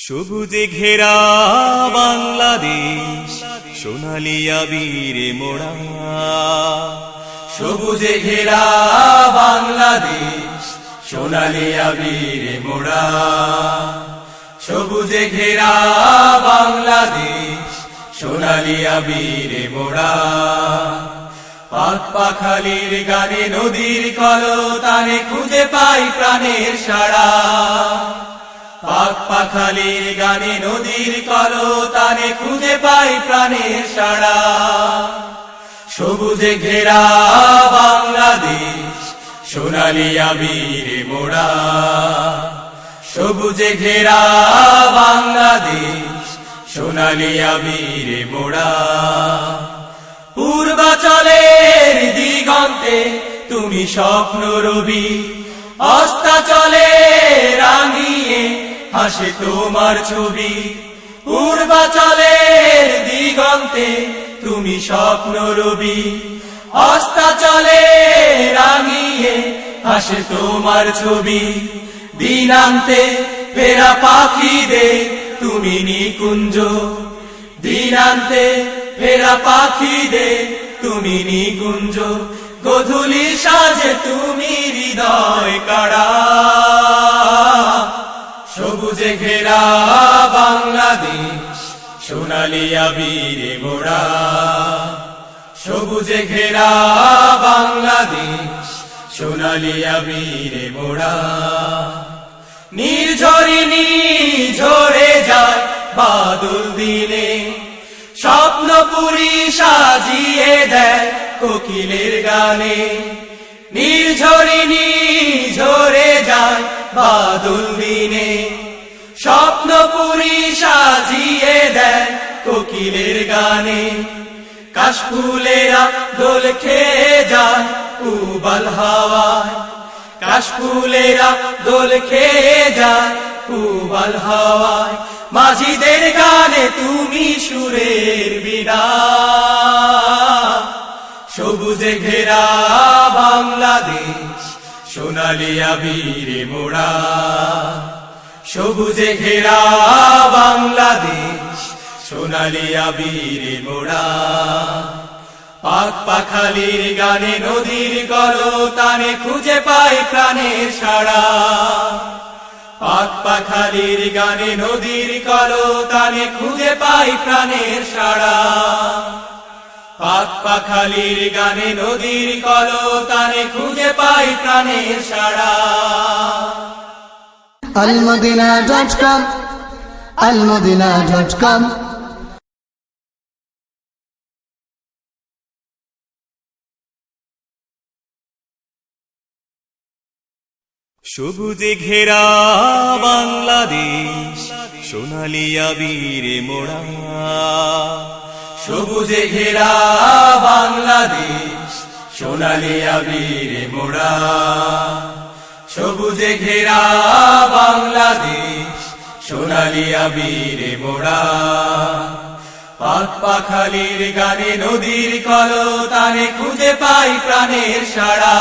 সবুজে ঘেরা বাংলাদেশ, সোনালী আবিরে মোড়া। সবুজে ঘেরা বাংলাদেশ, সোনালী আবিরে মোড়া। সবুজে ঘেরা বাংলাদেশ, সোনালী আবিরে মোড়া। পাক পাখালির গানে নদীর কলতানে খুঁজে পাই প্রাণের সাড়া। পাক পাখালির গানে নদীর কলতানে খুঁজে পাই প্রাণের সাড়া। সবুজে ঘেরা বাংলাদেশ, সোনালী আবিরে মোড়া। সবুজে ঘেরা বাংলাদেশ, সোনালী আবিরে মোড়া। পূর্বাচলের দিগন্তে তুমি স্বপ্ন রবি, অস্তাচলে রাঙিয়ে হাসে তোমার ছবি। পূর্বাচলের দিগন্তে তুমি স্বপ্ন রবি, অস্তাচলে রাঙিয়ে হাসে তোমার ছবি। দিনান্তে ফেরা পাখিদের তুমি নিকুঞ্জ, দিনান্তে ফেরা পাখিদের তুমি নিকুঞ্জ। গোধূলি সাজে তুমি হৃদয় কাড়া। সবুজে ঘেরা বাংলাদেশ, সোনালী আবিরে মোড়া। সবুজে ঘেরা বাংলাদেশ, সোনালী আবিরে মোড়া। নির্ঝরিণী ঝরে যায় বাদল দিনে, স্বপ্নপুরী সাজিয়ে দেয় কোকিলের গানে। নির্ঝরিণী ঝরে যায় বাদল দিনে, স্বপ্নপুরী সাজিয়ে দেয় কোকিলের গানে। কাশফুলেরা দোল খেয়ে যায় উবাল হাওয়ায়, কাশফুলেরা দোল খেয়ে যায় উবাল হাওয়ায়। মাঝিদের গানে তুমি সুরের বিনা। সবুজে ঘেরা বাংলাদেশ, সোনালী আবিরে মোড়া। সবুজে ঘেরা বাংলাদেশ, সোনালী আবিরে মোড়া। পাক পাখালির গানে নদীর কলতানে খুঁজে পাই প্রাণের সাড়া। পাক পাখালির গানে নদীর কলতানে খুঁজে পাই প্রাণের সাড়া। পাক পাখালির গানে নদীর কলতানে খুঁজে পাই প্রাণের সাড়া। almadina.com almadina.com সবুজে ঘেরা বাংলাদেশ, সোনালী আবিরে মোড়া। সবুজে ঘেরা বাংলাদেশ, সোনালী আবিরে মোড়া। সবুজে ঘেরা বাংলাদেশ, সোনালী আবিরে মোড়া। পাক পাখালির গানে নদীর কলতানে খুঁজে পাই প্রাণের সাড়া।